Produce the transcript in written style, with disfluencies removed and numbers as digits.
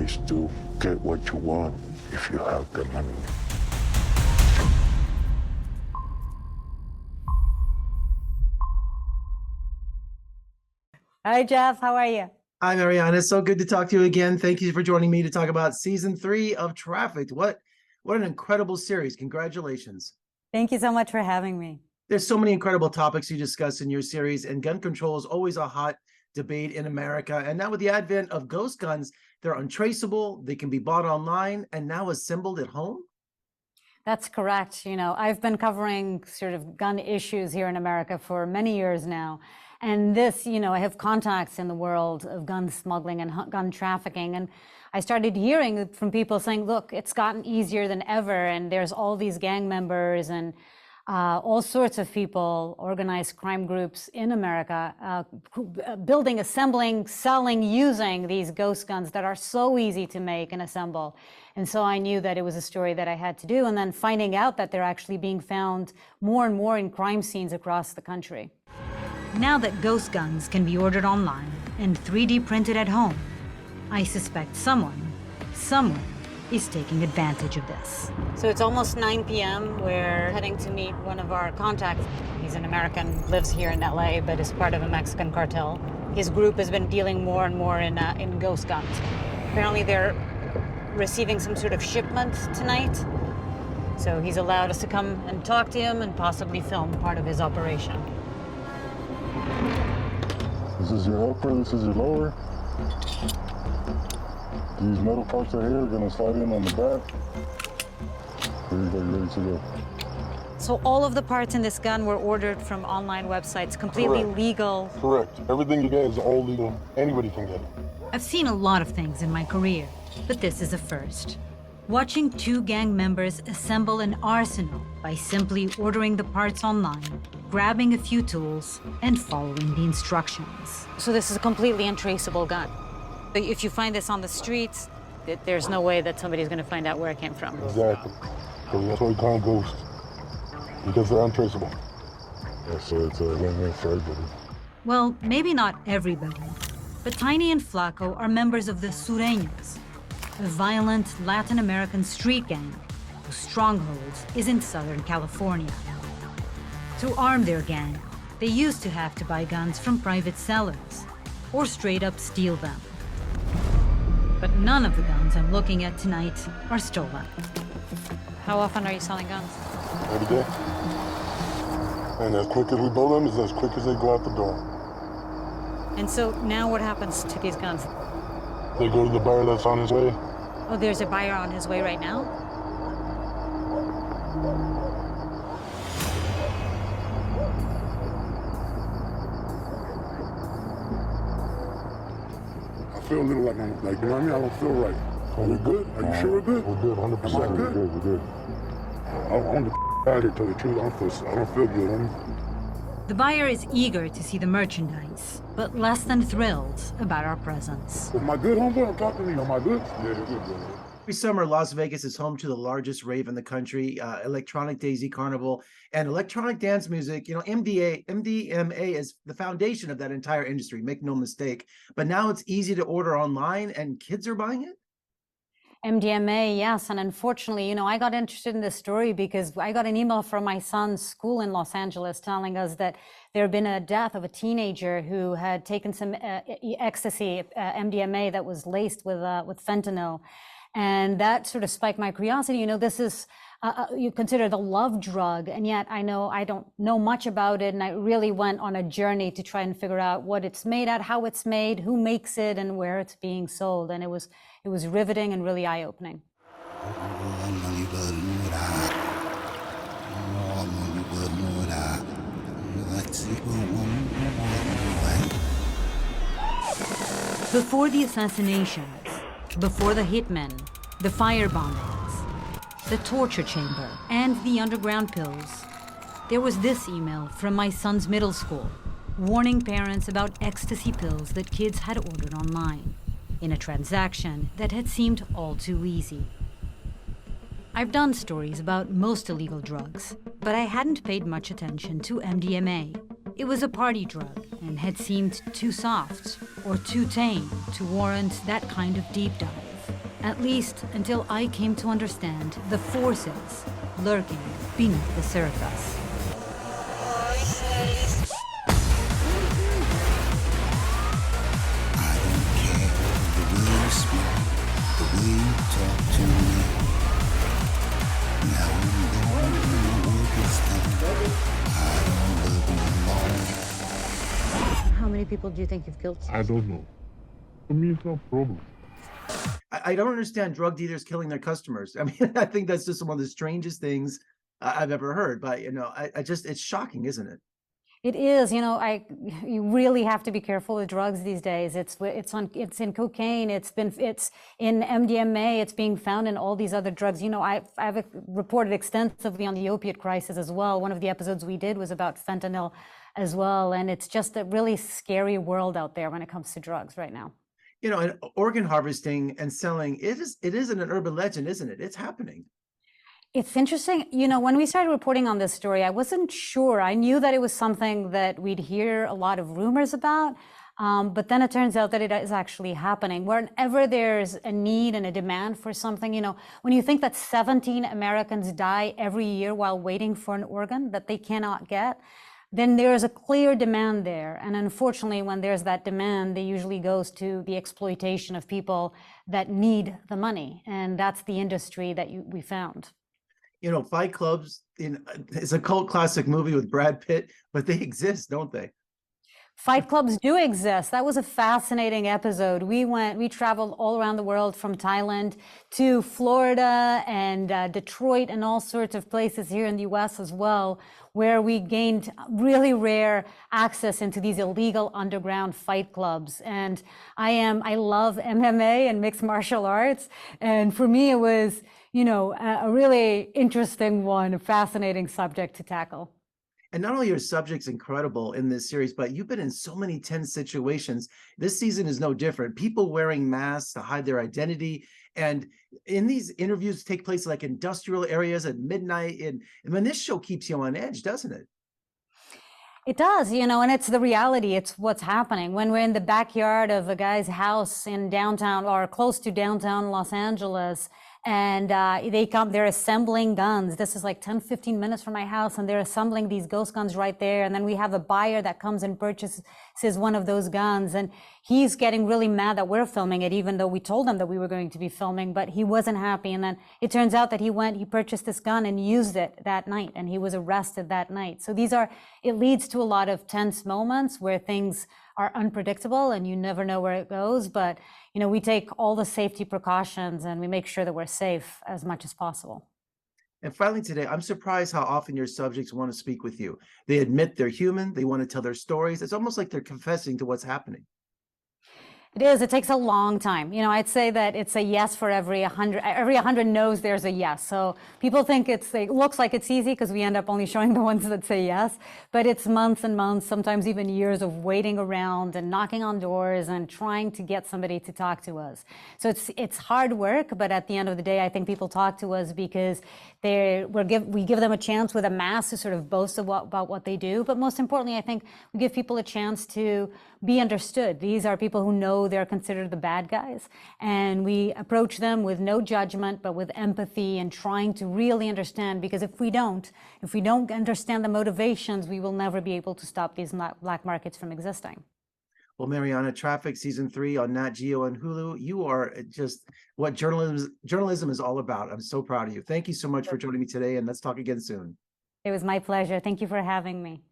always do get what you want if you have the money. Hi, Jeff. How are you? Hi, Mariana. So good to talk to you again. Thank you for joining me to talk about season 3 of Trafficked. What an incredible series. Congratulations. Thank you so much for having me. There's so many incredible topics you discuss in your series, and gun control is always a hot debate in America. And now with the advent of ghost guns, they're untraceable, they can be bought online, and now assembled at home? That's correct. I've been covering sort of gun issues here in America for many years now. And this, I have contacts in the world of gun smuggling and gun trafficking. And I started hearing from people saying, look, it's gotten easier than ever. And there's all these gang members and all sorts of people, organized crime groups in America, building, assembling, selling, using these ghost guns that are so easy to make and assemble. And so I knew that it was a story that I had to do. And then finding out that they're actually being found more and more in crime scenes across the country. Now that ghost guns can be ordered online and 3D printed at home, I suspect someone, somewhere, is taking advantage of this. So it's almost 9 p.m. We're heading to meet one of our contacts. He's an American, lives here in LA, but is part of a Mexican cartel. His group has been dealing more and more in ghost guns. Apparently they're receiving some sort of shipment tonight. So he's allowed us to come and talk to him and possibly film part of his operation. This is your upper, this is your lower. These metal parts right here are gonna slide in on the back. Here you go, you're ready to go. So all of the parts in this gun were ordered from online websites, completely Correct. Legal. Correct. Everything you get is all legal. Anybody can get it. I've seen a lot of things in my career, but this is a first. Watching 2 gang members assemble an arsenal by simply ordering the parts online, grabbing a few tools, and following the instructions. So this is a completely untraceable gun. If you find this on the streets, there's no way that somebody's going to find out where it came from. Exactly. So that's why we call them ghosts. Because they're untraceable. Yeah, so it's a win-win for everybody. Well, maybe not everybody, but Tiny and Flaco are members of the Sureños, a violent Latin American street gang whose stronghold is in Southern California. To arm their gang, they used to have to buy guns from private sellers or straight up steal them. But none of the guns I'm looking at tonight are stolen. How often are you selling guns? Every day. And as quick as we build them, is as quick as they go out the door. And so now what happens to these guns? They go to the buyer that's on his way. Oh, there's a buyer on his way right now? I feel a little like, you know what I mean? I don't feel right. Are we good? Are you sure we're good? We're good, 100%. Am I good? We're good. I want to out here, tell the truth. I don't feel good. The buyer is eager to see the merchandise, but less than thrilled about our presence. Am I good, homeboy? I'm talking to you. Am I good? Yeah, you're good, bro. Every summer, Las Vegas is home to the largest rave in the country, Electronic Daisy Carnival, and electronic dance music. MDMA is the foundation of that entire industry, make no mistake. But now it's easy to order online, and kids are buying it? MDMA, yes. And unfortunately, I got interested in this story because I got an email from my son's school in Los Angeles telling us that there had been a death of a teenager who had taken some ecstasy, MDMA, that was laced with fentanyl. And that sort of spiked my curiosity. This is, you consider the love drug, and yet I don't know much about it. And I really went on a journey to try and figure out what it's made at, how it's made, who makes it, and where it's being sold. And it was riveting and really eye-opening. Before the assassinations, before the hitmen, the firebombings, the torture chamber, and the underground pills, there was this email from my son's middle school, warning parents about ecstasy pills that kids had ordered online, in a transaction that had seemed all too easy. I've done stories about most illegal drugs, but I hadn't paid much attention to MDMA. It was a party drug and had seemed too soft or too tame to warrant that kind of deep dive. At least until I came to understand the forces lurking beneath the surface. I don't care the way you speak, the way you talk to me. Now I'm going when my work is done. I don't live alone. How many people do you think you've killed? I don't know. For me, it's no problem. I don't understand drug dealers killing their customers. I mean, I think that's just one of the strangest things I've ever heard. But I just, it's shocking, isn't it? It is, you really have to be careful with drugs these days. It's in cocaine, it's in MDMA, it's being found in all these other drugs. I've reported extensively on the opiate crisis as well. One of the episodes we did was about fentanyl as well. And it's just a really scary world out there when it comes to drugs right now. And organ harvesting and selling, it isn't an urban legend, isn't it? It's happening. It's interesting. When we started reporting on this story, I wasn't sure. I knew that it was something that we'd hear a lot of rumors about, but then it turns out that it is actually happening. Whenever there's a need and a demand for something, when you think that 17 Americans die every year while waiting for an organ that they cannot get, then there's a clear demand there. And unfortunately, when there's that demand, it usually goes to the exploitation of people that need the money. And that's the industry that we found. Fight Club's it's a cult classic movie with Brad Pitt, but they exist, don't they? Fight clubs do exist. That was a fascinating episode. We traveled all around the world, from Thailand to Florida and Detroit and all sorts of places here in the US as well, where we gained really rare access into these illegal underground fight clubs. And I love MMA and mixed martial arts. And for me, it was, a really interesting one, a fascinating subject to tackle. And not only are subjects incredible in this series, but you've been in so many tense situations. This season is no different. People wearing masks to hide their identity. And in these interviews take place like industrial areas at midnight. And when this show keeps you on edge, doesn't it? It does, and it's the reality. It's what's happening. When we're in the backyard of a guy's house in downtown or close to downtown Los Angeles, and they're assembling guns. This is like 10, 15 minutes from my house, and they're assembling these ghost guns right there. And then we have a buyer that comes and purchases one of those guns, and he's getting really mad that we're filming it, even though we told him that we were going to be filming, but he wasn't happy. And then it turns out that he purchased this gun and used it that night, and he was arrested that night. So it leads to a lot of tense moments where things are unpredictable and you never know where it goes. But, we take all the safety precautions and we make sure that we're safe as much as possible. And finally today, I'm surprised how often your subjects want to speak with you. They admit they're human. They want to tell their stories. It's almost like they're confessing to what's happening. It is. It takes a long time. I'd say that it's a yes for every 100. Every 100 no's, there's a yes. So people think it looks like it's easy because we end up only showing the ones that say yes. But it's months and months, sometimes even years of waiting around and knocking on doors and trying to get somebody to talk to us. So it's hard work, but at the end of the day, I think people talk to us because we give them a chance with a mask to sort of boast about what they do. But most importantly, I think we give people a chance to be understood. These are people who know they're considered the bad guys, and we approach them with no judgment, but with empathy and trying to really understand, because if we don't understand the motivations, we will never be able to stop these black markets from existing. Well, Mariana, Trafficked Season 3 on NatGeo and Hulu. You are just what journalism is all about. I'm so proud of you. Thank you so much for joining me today, and let's talk again soon. It was my pleasure. Thank you for having me.